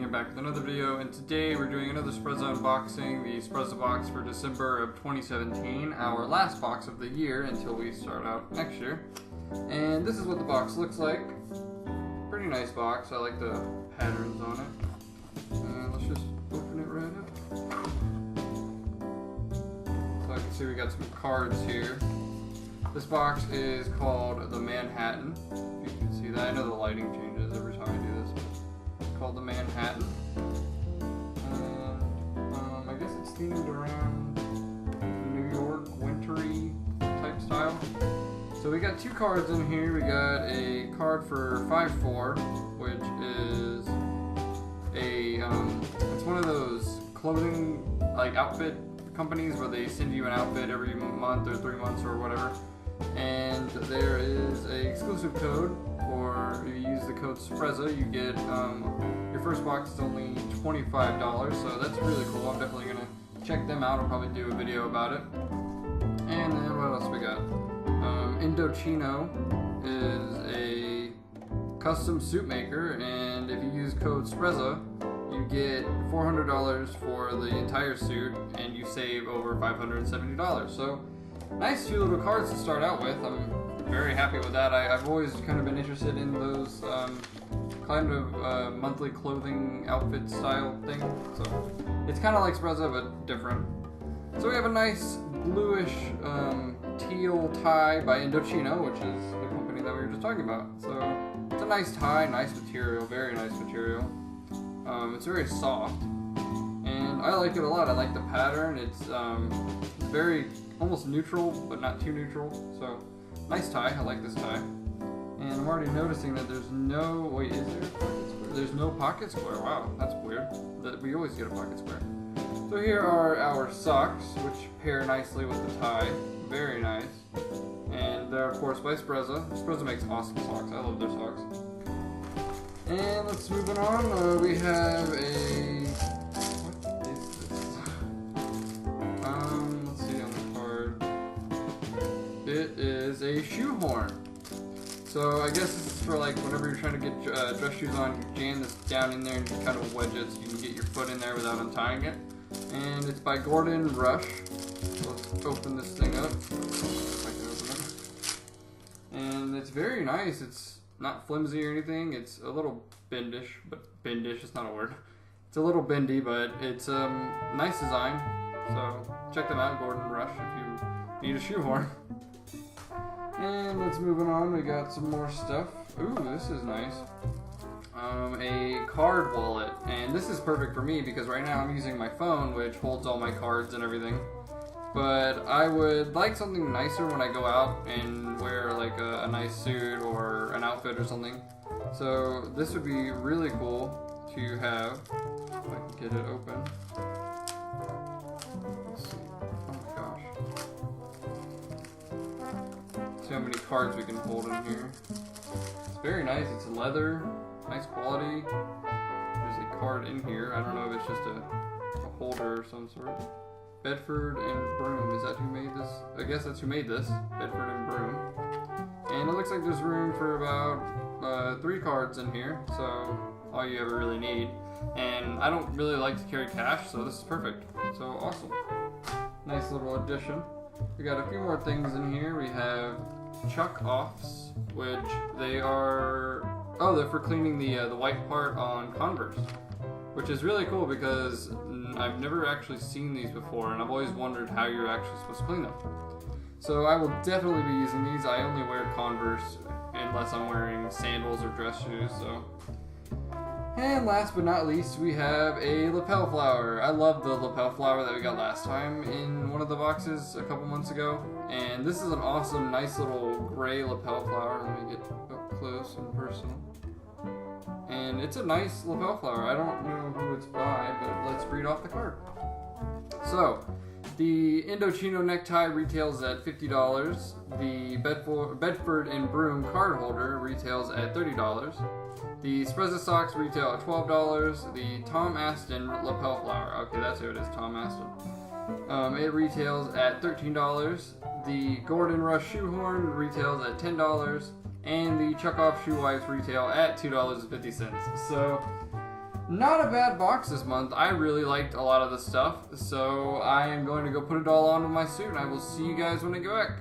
and back with another video, and today we're doing another Sprezza unboxing, the Sprezza box for December of 2017, our last box of the year until we start out next year. And this is what the box looks like. Pretty nice box, I like the patterns on it. And let's just open it right up. So I can see we got some cards here. This box is called the Manhattan. If you can see that, I know the lighting changes every time I do this, but it's called the Manhattan. And I guess it's themed around New York, wintry type style. So we got two cards in here. We got a card for 5/4, which is it's one of those clothing like outfit companies where they send you an outfit every month or 3 months or whatever. And there is a exclusive code, or if you use the code Sprezza, you get your first box is only $25, so that's really cool. I'm definitely gonna check them out. I'll probably do a video about it. And then what else we got? Indochino is a custom suit maker, and if you use code Sprezza, you get $400 for the entire suit, and you save over $570. So nice few little cards to start out with. I'm very happy with that. I've always kind of been interested in those kind of monthly clothing outfit style thing. So it's kind of like Sprezza, but different. So we have a nice bluish teal tie by Indochino, which is the company that we were just talking about. So it's a nice tie, nice material, very nice material. It's very soft, and I like it a lot. I like the pattern. It's very almost neutral, but not too neutral. So nice tie. I like this tie. And I'm already noticing that there's no, wait, is there a pocket square? There's no pocket square. Wow, that's weird. We always get a pocket square. So here are our socks, which pair nicely with the tie. Very nice. And they're of course by Sprezza. Sprezza makes awesome socks. I love their socks. And let's move on. We have a, what is this? Let's see on the card. It is a shoehorn. So I guess this is for like whenever you're trying to get dress shoes on, you jam this down in there and you kind of wedge it so you can get your foot in there without untying it. And it's by Gordon Rush. So let's open this thing up. If I can open it. And it's very nice. It's not flimsy or anything. It's a little bendish, but bendish is not a word. It's a little bendy, but it's nice design. So check them out, Gordon Rush, if you need a shoehorn. And let's move on. We got some more stuff. Ooh, this is nice. A card wallet, and this is perfect for me because right now I'm using my phone, which holds all my cards and everything. But I would like something nicer when I go out and wear like a nice suit or an outfit or something. So this would be really cool to have. If I can get it open. Let's see. Oh my gosh. See how many cards we can hold in here. It's very nice. It's leather. Nice quality. There's a card in here. I don't know if it's just a holder of some sort. Bedford and Broom. Is that who made this? I guess that's who made this. Bedford and Broom. And it looks like there's room for about 3 cards in here. So all you ever really need. And I don't really like to carry cash, so this is perfect. So awesome. Nice little addition. We got a few more things in here. We have chuck offs, which they are. Oh, they're for cleaning the white part on Converse, which is really cool because I've never actually seen these before, and I've always wondered how you're actually supposed to clean them. So I will definitely be using these. I only wear Converse unless I'm wearing sandals or dress shoes. So, and last but not least, we have a lapel flower. I love the lapel flower that we got last time in one of the boxes a couple months ago, and this is an awesome, nice little gray lapel flower. Let me get up close and personal. And it's a nice lapel flower. I don't know who it's by, but let's read off the card. So, the Indochino necktie retails at $50. The Bedford and Broom card holder retails at $30. The Sprezza socks retail at $12. The Tom Aston lapel flower, okay, that's who it is, Tom Aston. It retails at $13. The Gordon Rush shoehorn retails at $10. And the Chuck Off shoe wipes retail at $2.50. So Not a bad box this month. I really liked a lot of the stuff, so I am going to go put it all on with my suit, and I will see you guys when I get back.